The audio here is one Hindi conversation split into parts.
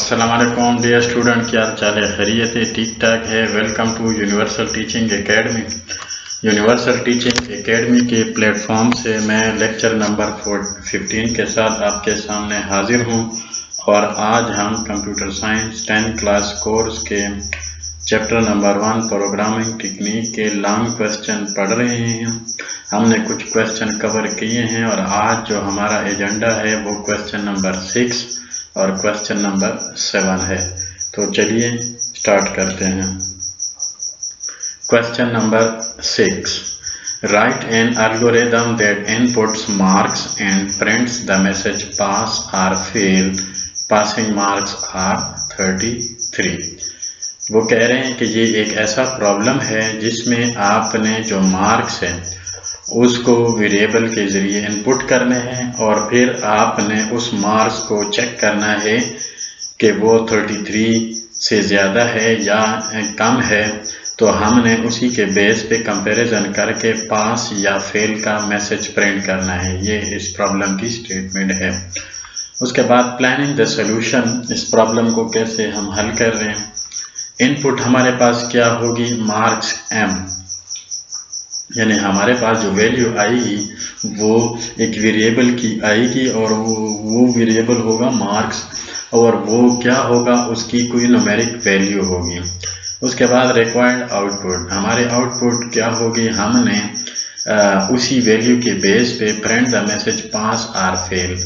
अस्सलाम वालेकुम डियर स्टूडेंट, क्या हाल चाल है? खैरियत है? ठीक ठाक है। Welcome to universal teaching academy. Universal teaching academy के प्लेटफॉर्म से मैं लेक्चर नंबर 15 के साथ आपके सामने हाजिर हूँ और आज हम computer science 10th class course के चैप्टर नंबर 1 प्रोग्रामिंग टेक्निक के लॉन्ग क्वेश्चन पढ़ रहे हैं। हमने कुछ क्वेश्चन कवर किए हैं और आज जो हमारा एजेंडा है वो क्वेश्चन नंबर 6 और क्वेश्चन नंबर 7 है। तो चलिए स्टार्ट करते हैं। Question number 6, right an algorithm that inputs marks and prints the message pass और फेल, पासिंग मार्क्स आर 33। वो कह रहे हैं कि ये एक ऐसा प्रॉब्लम है जिसमें आपने जो मार्क्स हैं उसको वेरिएबल के ज़रिए इनपुट करने हैं और फिर आपने उस मार्क्स को चेक करना है कि वो 33 से ज़्यादा है या कम है। तो हमने उसी के बेस पे कंपैरिजन करके पास या फेल का मैसेज प्रिंट करना है। ये इस प्रॉब्लम की स्टेटमेंट है। उसके बाद प्लानिंग द सॉल्यूशन, इस प्रॉब्लम को कैसे हम हल कर रहे हैं। इनपुट हमारे पास क्या होगी, मार्क्स m, यानी हमारे पास जो वैल्यू आएगी वो एक वेरिएबल की आएगी और वो वेरिएबल होगा मार्क्स और वो क्या होगा, उसकी कोई न्यूमेरिक वैल्यू होगी। उसके बाद रिक्वायर्ड आउटपुट, हमारे आउटपुट क्या होगी, हमने उसी वैल्यू के बेस पे प्रिंट द मैसेज पास और फेल,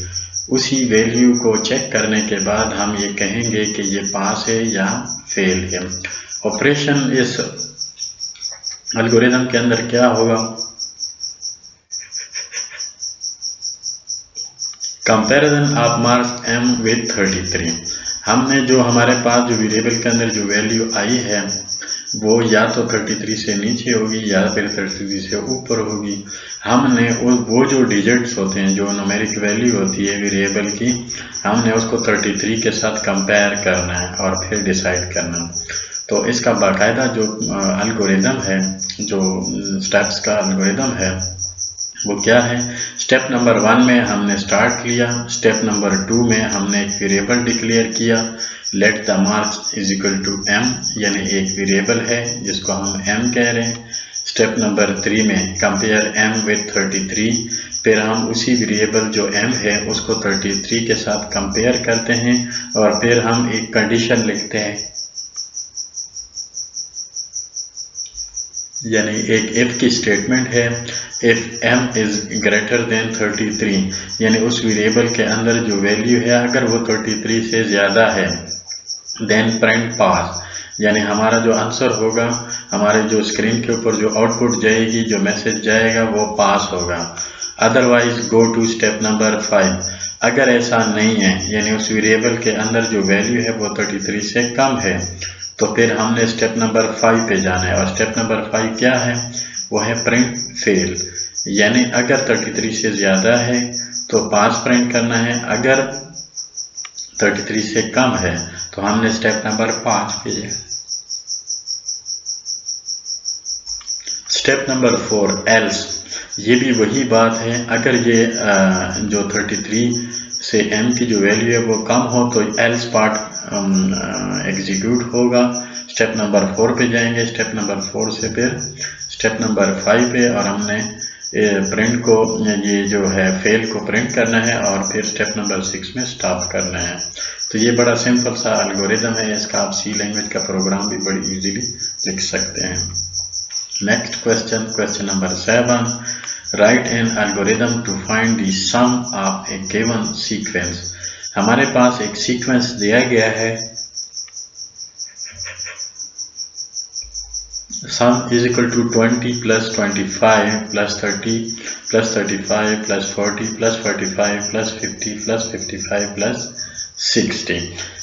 उसी वैल्यू को चेक करने के बाद हम ये कहेंगे कि ये पास है या फेल है। ऑपरेशन इस एल्गोरिथम के अंदर क्या होगा, comparison of marks m with 33। हमने जो हमारे पास जो वेरिएबल के अंदर जो वैल्यू आई है वो या तो 33 से नीचे होगी या फिर 33 से ऊपर होगी। हमने वो जो डिजिट्स होते हैं, जो न्यूमेरिक वैल्यू होती है वेरिएबल की, हमने उसको 33 के साथ कंपेयर करना है और फिर डिसाइड करना है। तो इसका बाकायदा जो एल्गोरिथम है, जो स्टेप्स का एल्गोरिथम है वो क्या है। स्टेप नंबर 1 में हमने स्टार्ट किया, स्टेप नंबर 2 में हमने एक वेरिएबल डिक्लेयर किया, let the marks is equal to m, यानी एक वेरिएबल है जिसको हम m कह रहे हैं। स्टेप नंबर 3 में कंपेयर m विद 33, फिर हम उसी वेरिएबल जो m है उसको 33 के साथ कंपेयर करते हैं और फिर हम एक कंडीशन लिखते हैं, यानी एक इफ की स्टेटमेंट है। If m is greater than 33, यानी उस वेरिएबल के अंदर जो वैल्यू है अगर वो 33 से ज़्यादा है, देन प्रिंट पास, यानी हमारा जो आंसर होगा, हमारे जो स्क्रीन के ऊपर जो आउटपुट जाएगी, जो मैसेज जाएगा वो पास होगा। Otherwise go to step number 5। अगर ऐसा नहीं है, यानी उस वेरिएबल के अंदर जो वैल्यू है वो 33 से कम है, तो फिर हमने स्टेप नंबर 5 पे जाना है। और स्टेप नंबर 5 क्या है, वो है प्रिंट फेल, यानी अगर 33 से ज़्यादा है तो पास प्रिंट करना है, अगर 33 से कम है तो हमने स्टेप नंबर 5 पे जाना। स्टेप नंबर 4 एल्स, ये भी वही बात है, अगर ये जो 33 से m की जो वैल्यू है वो कम हो तो एल्स पार्ट एग्जीक्यूट होगा। स्टेप नंबर 4 पे जाएंगे, स्टेप नंबर 4 से फिर स्टेप नंबर 5 पे, और हमने प्रिंट को, ये जो है फेल को प्रिंट करना है और फिर स्टेप नंबर 6 में स्टॉप करना है। तो ये बड़ा सिंपल सा एल्गोरिथम है, इसका आप सी लैंग्वेज का प्रोग्राम भी बड़ी इजीली लिख सकते हैं। Next question, question number 7, write an algorithm to find the sum of a given sequence. हमारे पास एक सीक्वेंस दिया गया है, sum is equal to 20 plus 25 plus 30 plus 35 plus 40 plus 45 plus 50 plus 55 plus 60।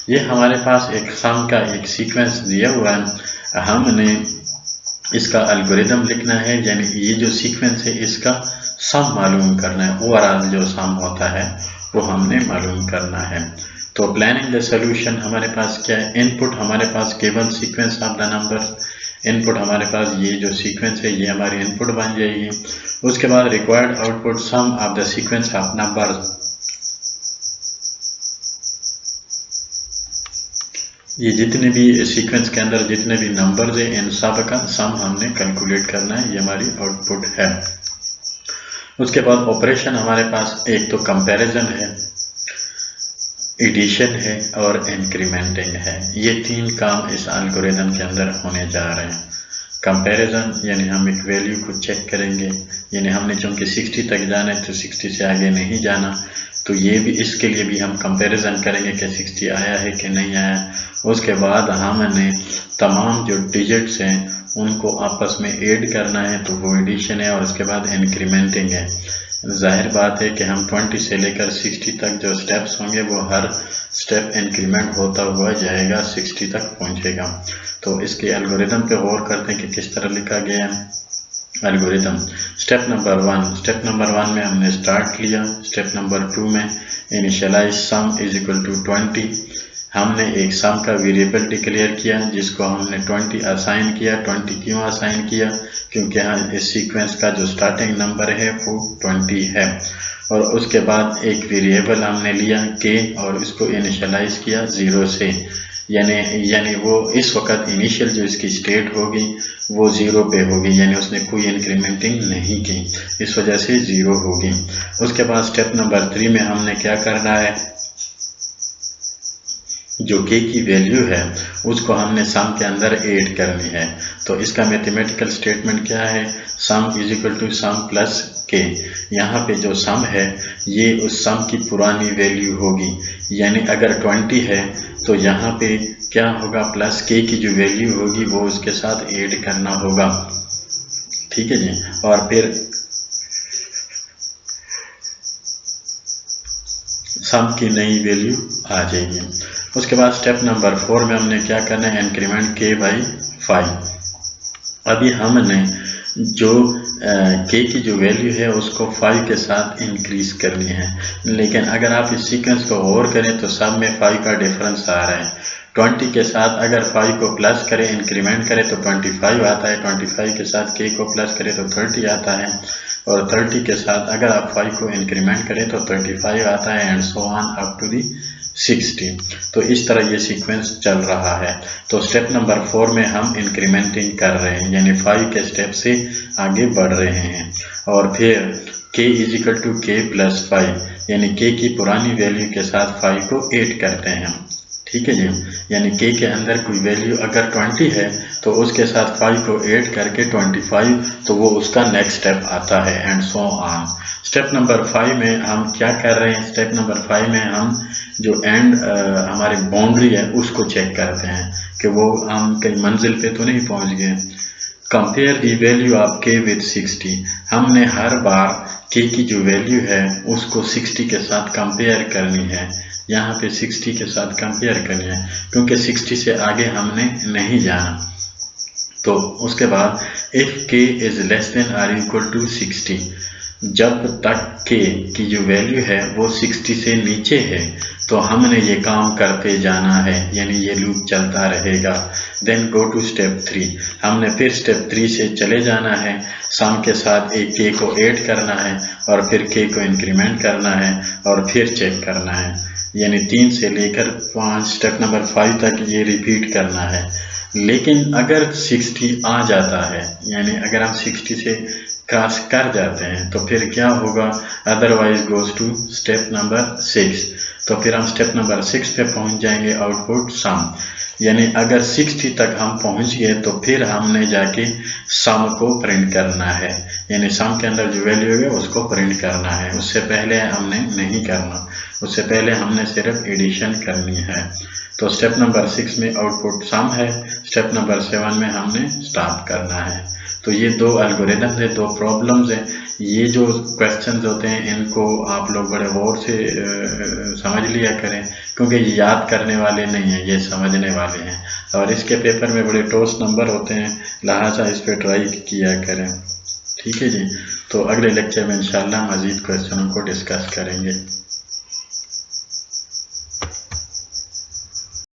ये हमारे पास एक सम का एक सीक्वेंस दिया हुआ है, हमने इसका एल्गोरिथम लिखना है, यानी ये जो सीक्वेंस है इसका सम मालूम करना है, ओवरऑल जो सम होता है वो हमने मालूम करना है। तो प्लानिंग द सॉल्यूशन, हमारे पास क्या है, इनपुट हमारे पास given sequence of the number, input हमारे पास ये जो सीक्वेंस है ये हमारी इनपुट बन जाएगी। उसके बाद required output sum of the sequence of number, ये जितने भी सीक्वेंस के अंदर जितने भी नंबर्स है इन सब का सम हमने कैलकुलेट करना है, ये हमारी आउटपुट है। उसके बाद ऑपरेशन हमारे पास एक तो कंपैरिजन है, एडिशन है और इंक्रीमेंटिंग है। ये तीन काम इस एल्गोरिथम के अंदर होने जा रहे हैं। कंपैरिजन यानी हम एक वैल्यू को चेक करेंगे, यानी हमने चूंकि 60 तक जाना है तो 60 से आगे नहीं जाना, तो ये भी इसके लिए भी हम कंपैरिजन करेंगे कि 60 आया है कि नहीं आया। उसके बाद हमने तमाम जो डिजिट्स हैं उनको आपस में ऐड करना है, तो वो एडिशन है। और उसके बाद इंक्रीमेंटिंग है। जाहिर बात है कि हम 20 से लेकर 60 तक जो स्टेप्स होंगे वो हर स्टेप इंक्रीमेंट होता हुआ जाएगा, 60 तक पहुंचेगा। तो इसके एल्गोरिथम पे गौर करते हैं कि किस तरह लिखा गया है एल्गोरिथम। स्टेप नंबर 1 में हमने स्टार्ट लिया। स्टेप नंबर 2 में initialize sum is equal to 20। हमने एक सम का वेरिएबल डिक्लेयर किया जिसको हमने 20 असाइन किया। 20 क्यों असाइन किया? क्योंकि यहाँ इस सीक्वेंस का जो स्टार्टिंग नंबर है वो 20 है। और उसके बाद एक वेरिएबल हमने लिया के और इसको इनिशियलाइज किया 0 से, यानी वो इस वक्त इनिशियल जो इसकी स्टेट होगी वो 0 पे होगी, यानी उसने कोई इंक्रीमेंटिंग नहीं की, इस वजह से 0 होगी। उसके बाद स्टेप नंबर 3 में हमने क्या करना है, जो के की वैल्यू है उसको हमने सम के अंदर ऐड करनी है। तो इसका मैथमेटिकल स्टेटमेंट क्या है, sum is equal to sum plus K. यहाँ पे जो सम है ये उस सम की पुरानी वैल्यू होगी, यानी अगर 20 है तो यहाँ पे क्या होगा, प्लस के की जो वैल्यू होगी वो उसके साथ ऐड करना होगा। ठीक है जी। और फिर सम की नई वैल्यू आ जाएगी। उसके बाद स्टेप नंबर 4 में हमने क्या करना है, इंक्रीमेंट के बाई 5। अभी हमने जो के की जो वैल्यू है उसको 5 के साथ इंक्रीज करनी है, लेकिन अगर आप इस सीक्वेंस को गौर करें तो सब में 5 का डिफरेंस आ रहा है। 20 के साथ अगर 5 को प्लस करें, इंक्रीमेंट करें तो 25 आता है, 25 के साथ के को प्लस करें तो 30 आता है, और 30 के साथ अगर आप 5 को इंक्रीमेंट करें तो 35 आता है, and so on up to the 60। तो इस तरह ये सीक्वेंस चल रहा है। तो स्टेप नंबर 4 में हम इंक्रीमेंटिंग कर रहे हैं, यानी 5 के स्टेप से आगे बढ़ रहे हैं। और फिर k इज इक्वल टू के प्लस 5, यानी k की पुरानी वैल्यू के साथ 5 को ऐड करते हैं। ठीक है जी, यानी k के अंदर कोई वैल्यू अगर 20 है तो उसके साथ 5 को ऐड करके 25, तो वो उसका नेक्स्ट स्टेप आता है, and so on. Step number 5 में हम क्या कर रहे हैं, स्टेप नंबर 5 में हम जो एंड हमारी बाउंड्री है उसको चेक करते हैं कि वो हम कहीं मंजिल पे तो नहीं पहुंच गए। कंपेयर दी वैल्यू ऑफ के विद 60। हमने हर बार के की जो वैल्यू है उसको 60 के साथ कंपेयर करनी है। यहाँ पे 60 के साथ कंपेयर करनी है क्योंकि 60 से आगे हमने नहीं जाना। तो उसके बाद if K is less than or equal to 60, जब तक के की जो वैल्यू है वो 60 से नीचे है तो हमने ये काम करते जाना है, यानी ये लूप चलता रहेगा। Then go to step 3। हमने फिर स्टेप 3 से चले जाना है, सम के साथ एक के को ऐड करना है और फिर के को इंक्रीमेंट करना है और फिर चेक करना है, यानी 3 से लेकर 5 स्टेप नंबर 5 तक ये रिपीट करना है। लेकिन अगर 60 आ जाता है, यानी अगर हम 60 से क्रॉस कर जाते हैं तो फिर क्या होगा, otherwise goes to step number 6। तो फिर हम स्टेप नंबर 6 पे पहुंच जाएंगे, आउटपुट सम। यानी अगर 60 तक हम पहुंच गए तो फिर हमने जाके सम को प्रिंट करना है, यानी सम के अंदर जो वैल्यू है उसको प्रिंट करना है। उससे पहले हमने नहीं करना, उससे पहले हमने सिर्फ एडिशन करनी है। तो स्टेप नंबर 6 में आउटपुट सम है, स्टेप नंबर 7 में हमने स्टॉप करना है। तो ये दो एल्गोरिथम्स है, दो प्रॉब्लम्स हैं। ये जो क्वेश्चंस होते हैं इनको आप लोग बड़े गौर से समझ लिया करें, क्योंकि ये याद करने वाले नहीं हैं, ये समझने वाले हैं। और इसके पेपर में बड़े ठोस नंबर होते हैं, लिहाजा इस पर ट्राई किया करें। ठीक है जी। तो अगले लेक्चर में इंशाल्लाह मज़ीद क्वेश्चनों को डिस्कस करेंगे।